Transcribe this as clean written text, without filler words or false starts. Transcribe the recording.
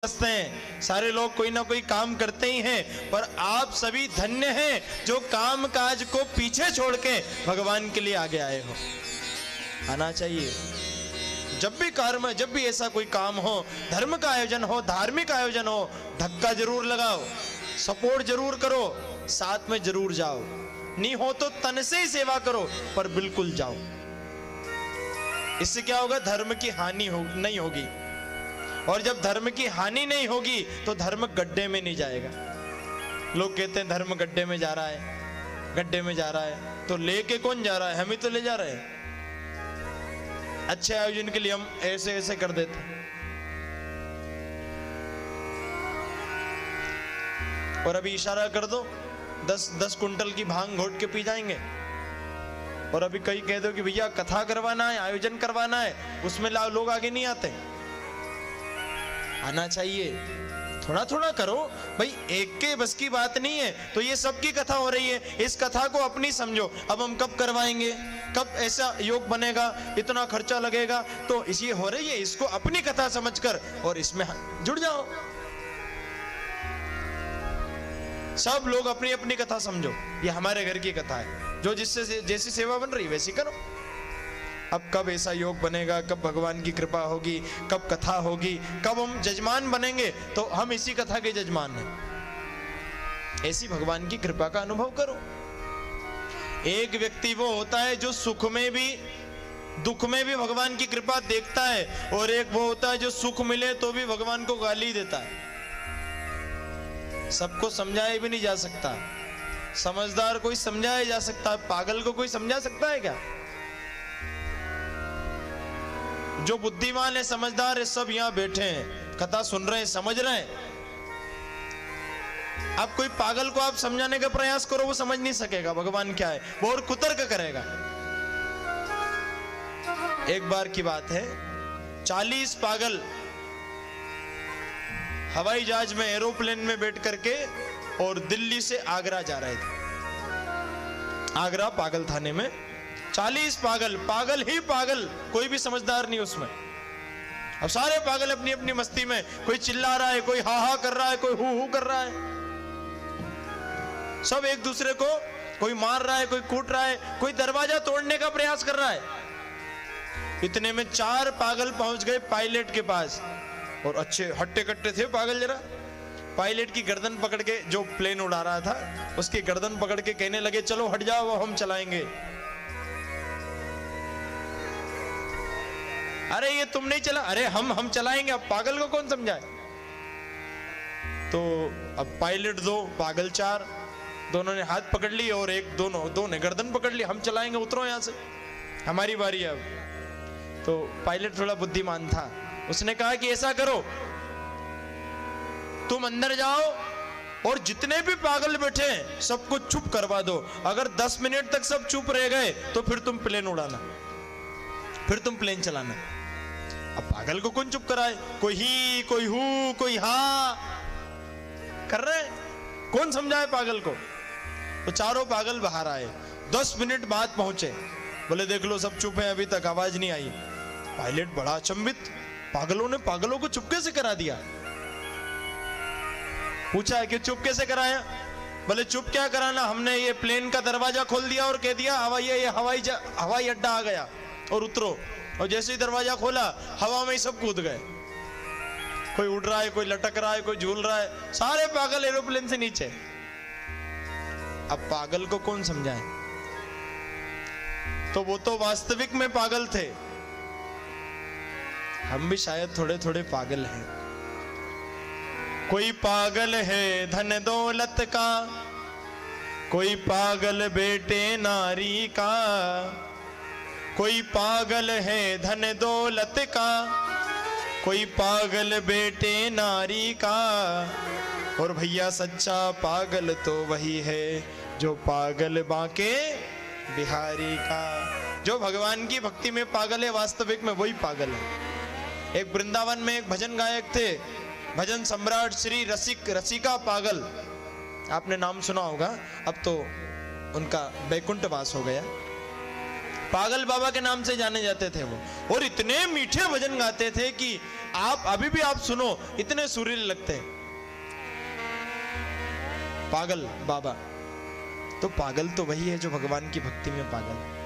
हैं, सारे लोग कोई ना कोई काम करते ही हैं, पर आप सभी धन्य हैं जो काम काज को पीछे छोड़ के भगवान के लिए आगे आए हो। आना चाहिए। जब भी कार्य, जब भी ऐसा कोई काम हो, धर्म का आयोजन हो, धार्मिक आयोजन हो, धक्का जरूर लगाओ, सपोर्ट जरूर करो, साथ में जरूर जाओ। नहीं हो तो तन से ही सेवा करो, पर बिल्कुल जाओ। इससे क्या होगा? धर्म की हानि नहीं होगी। और जब धर्म की हानि नहीं होगी तो धर्म गड्ढे में नहीं जाएगा। लोग कहते हैं धर्म गड्ढे में जा रहा है, गड्ढे में जा रहा है, तो लेके कौन जा रहा है? हम ही तो ले जा रहे हैं। अच्छे आयोजन के लिए हम ऐसे ऐसे कर देते। और अभी इशारा कर दो, 10 कुंटल की भांग घोट के पी जाएंगे। और अभी कहीं कह दो कि भैया कथा करवाना है, आयोजन करवाना है, उसमें लोग आगे नहीं आते। आना चाहिए। थोड़ा थोड़ा करो भाई, एक के बस की बात नहीं है। तो ये सबकी कथा हो रही है, इस कथा को अपनी समझो। अब हम कब करवाएंगे, कब ऐसा योग बनेगा, इतना खर्चा लगेगा, तो इसी हो रही है, इसको अपनी कथा समझकर और इसमें जुड़ जाओ। सब लोग अपनी अपनी कथा समझो, ये हमारे घर की कथा है, जो जिससे जैसी सेवा बन रही वैसी करो। अब कब ऐसा योग बनेगा, कब भगवान की कृपा होगी, कब कथा होगी, कब हम जजमान बनेंगे, तो हम इसी कथा के जजमान हैं। ऐसी भगवान की कृपा का अनुभव करो। एक व्यक्ति वो होता है जो सुख में भी दुख में भी भगवान की कृपा देखता है, और एक वो होता है जो सुख मिले तो भी भगवान को गाली देता है। सबको समझाया भी नहीं जा सकता। समझदार कोई समझाया जा सकता है, पागल को कोई समझा सकता है क्या? जो बुद्धिमान है, समझदार है, सब यहां बैठे हैं, कथा सुन रहे हैं, समझ रहे हैं। अब कोई पागल को आप समझाने का प्रयास करो, वो समझ नहीं सकेगा भगवान क्या है, वो और कुतर्क करेगा। एक बार की बात है, 40 पागल हवाई जहाज में, एरोप्लेन में बैठ करके और दिल्ली से आगरा जा रहे थे। आगरा पागल थाने में 40 पागल, पागल ही पागल, कोई भी समझदार नहीं उसमें। अब सारे पागल अपनी अपनी मस्ती में, कोई चिल्ला रहा है, कोई हा हा कर रहा है, कोई हु कर रहा है। सब एक दूसरे को कोई मार रहा है, कोई कूट रहा है, कोई दरवाजा तोड़ने का प्रयास कर रहा है। इतने में 4 पागल पहुंच गए पायलट के पास, और अच्छे हट्टे कट्टे थे पागल जरा। पायलट की गर्दन पकड़ के, जो प्लेन उड़ा रहा था उसकी गर्दन पकड़ के कहने लगे, चलो हट जाओ, वो हम चलाएंगे। अरे ये तुम नहीं चला, अरे हम चलाएंगे। अब पागल को कौन समझाए? तो अब पायलट 2, पागल 4, दोनों ने हाथ पकड़ ली, और दो ने गर्दन पकड़ ली, हम चलाएंगे, उतरो यहां से, हमारी बारी है अब। तो पायलट थोड़ा बुद्धिमान था, उसने कहा कि ऐसा करो, तुम अंदर जाओ और जितने भी पागल बैठे हैं सबको चुप करवा दो। अगर 10 मिनट तक सब चुप रह गए तो फिर तुम प्लेन उड़ाना, फिर तुम प्लेन चलाना। अब पागल को कौन चुप कराए? कोई ही, कोई हु, कोई हा कर रहे, कौन समझाए पागल को? तो चारों पागल बाहर आए, 10 मिनट बाद पहुंचे, बोले देख लो सब चुप है, अभी तक आवाज नहीं आई। पायलट बड़ा अचंभित, पागलों ने पागलों को चुप कैसे करा दिया? पूछा है कि चुप कैसे कराया? बोले चुप क्या कराना, हमने ये प्लेन का दरवाजा खोल दिया और कह दिया हवाई अड्डा आ गया और उतरो। और जैसे ही दरवाजा खोला, हवा में ही सब कूद गए। कोई उड़ रहा है, कोई लटक रहा है, कोई झूल रहा है, सारे पागल एरोप्लेन से नीचे। अब पागल को कौन समझाए? तो वो तो वास्तविक में पागल थे। हम भी शायद थोड़े थोड़े पागल हैं। कोई पागल है धन दौलत का, कोई पागल बेटे नारी का, कोई पागल है धन दौलत का, कोई पागल बेटे नारी का। और भैया सच्चा पागल तो वही है जो पागल बांके बिहारी का। जो भगवान की भक्ति में पागल है, वास्तविक में वही पागल है। एक वृंदावन में एक भजन गायक थे, भजन सम्राट श्री रसिका पागल, आपने नाम सुना होगा। अब तो उनका बैकुंठ वास हो गया। पागल बाबा के नाम से जाने जाते थे वो, और इतने मीठे भजन गाते थे कि आप अभी भी आप सुनो इतने सुरीले लगते हैं। पागल बाबा, तो पागल तो वही है जो भगवान की भक्ति में पागल है।